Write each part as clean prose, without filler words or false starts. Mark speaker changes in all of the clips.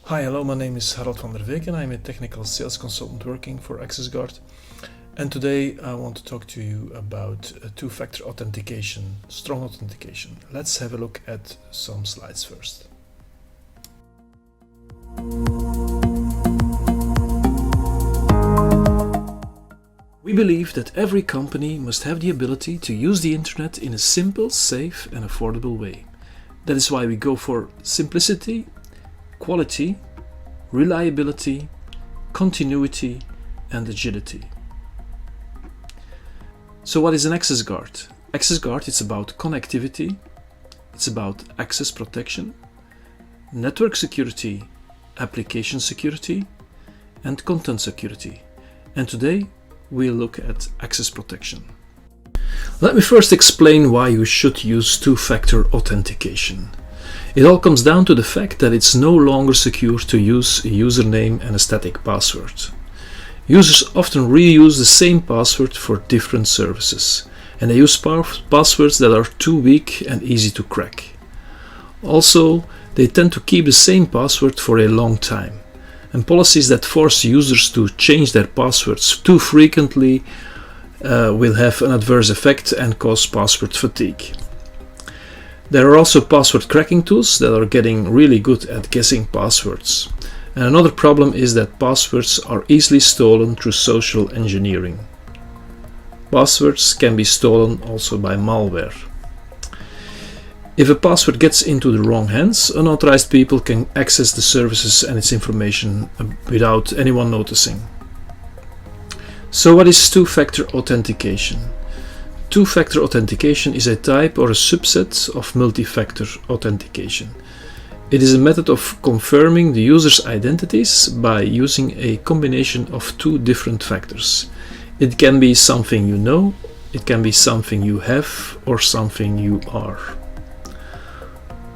Speaker 1: Hi, hello, my name is Harold van der Veek and I'm a technical sales consultant working for AXS Guard. And today I want to talk to you about two-factor authentication, strong authentication. Let's have a look at some slides first. We believe that every company must have the ability to use the internet in a simple, safe and affordable way. That is why we go for simplicity, quality, reliability, continuity and agility. So what is an AXS Guard? AXS Guard is about connectivity, it's about access protection, network security, application security and content security. And today we'll look at access protection. Let me first explain why you should use two-factor authentication. It all comes down to the fact that it's no longer secure to use a username and a static password. Users often reuse the same password for different services, and they use passwords that are too weak and easy to crack. Also, they tend to keep the same password for a long time, and policies that force users to change their passwords too frequently will have an adverse effect and cause password fatigue. There are also password cracking tools that are getting really good at guessing passwords. And another problem is that passwords are easily stolen through social engineering. Passwords can be stolen also by malware. If a password gets into the wrong hands, unauthorized people can access the services and its information without anyone noticing. So what is two-factor authentication? Two-factor authentication is a type or a subset of multi-factor authentication. It is a method of confirming the user's identities by using a combination of two different factors. It can be something you know, it can be something you have, or something you are.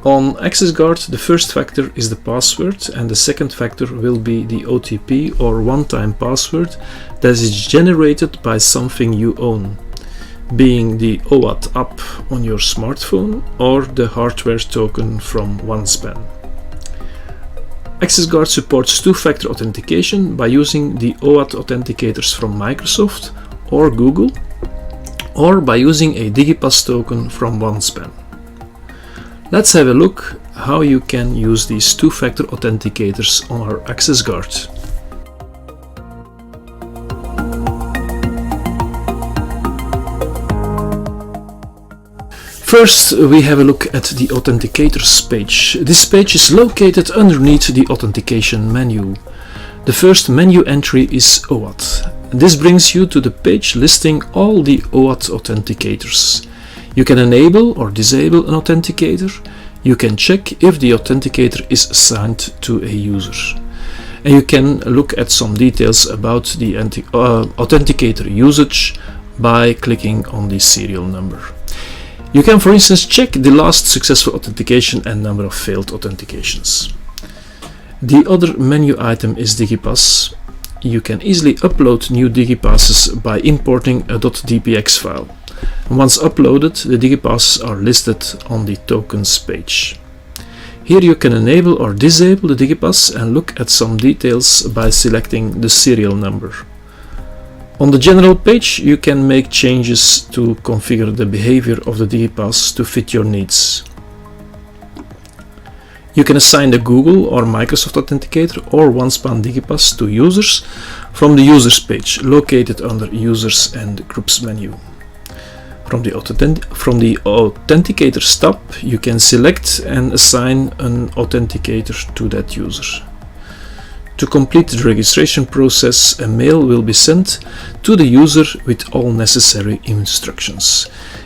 Speaker 1: On AXS Guard, the first factor is the password and the second factor will be the OTP or one-time password that is generated by something you own, being the OAuth app on your smartphone or the hardware token from OneSpan. AXS Guard supports two-factor authentication by using the OAuth authenticators from Microsoft or Google, or by using a DigiPass token from OneSpan. Let's have a look how you can use these two-factor authenticators on our AXS Guard. First, we have a look at the Authenticators page. This page is located underneath the Authentication menu. The first menu entry is OAuth. This brings you to the page listing all the OAuth authenticators. You can enable or disable an authenticator. You can check if the authenticator is assigned to a user. And you can look at some details about the authenticator usage by clicking on the serial number. You can, for instance, check the last successful authentication and number of failed authentications. The other menu item is DigiPass. You can easily upload new DigiPasses by importing a .dpx file. And once uploaded, the DigiPasses are listed on the tokens page. Here you can enable or disable the DigiPass and look at some details by selecting the serial number. On the general page, you can make changes to configure the behavior of the DigiPass to fit your needs. You can assign the Google or Microsoft Authenticator or OneSpan DigiPass to users from the Users page, located under Users and Groups menu. From the Authenticators tab, you can select and assign an authenticator to that user. To complete the registration process, a mail will be sent to the user with all necessary instructions,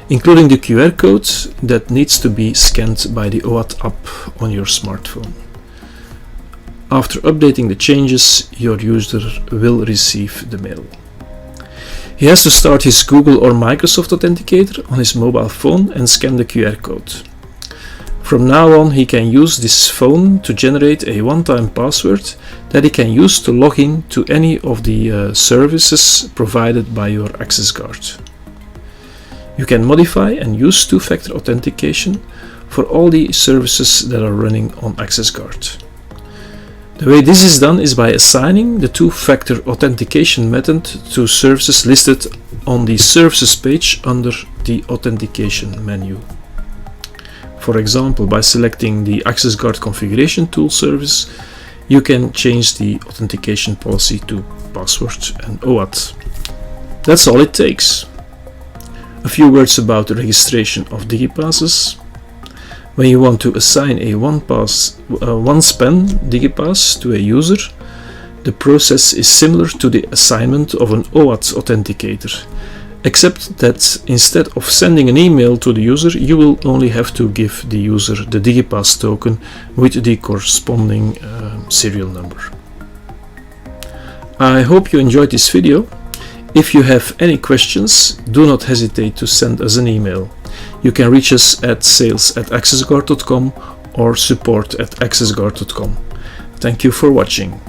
Speaker 1: including the QR code that needs to be scanned by the OAuth app on your smartphone. After updating the changes, your user will receive the mail. He has to start his Google or Microsoft Authenticator on his mobile phone and scan the QR code. From now on, he can use this phone to generate a one-time password that he can use to log in to any of the services provided by your AXS Guard. You can modify and use two-factor authentication for all the services that are running on AXS Guard. The way this is done is by assigning the two-factor authentication method to services listed on the Services page under the Authentication menu. For example, by selecting the AXS Guard Configuration Tool service, you can change the authentication policy to password and OAuth. That's all it takes. A few words about the registration of DigiPasses. When you want to assign a one-span DigiPass to a user, the process is similar to the assignment of an OAuth authenticator, except that instead of sending an email to the user, you will only have to give the user the DigiPass token with the corresponding serial number. I hope you enjoyed this video. If you have any questions, do not hesitate to send us an email. You can reach us at sales@axsguard.com or support@axsguard.com. Thank you for watching.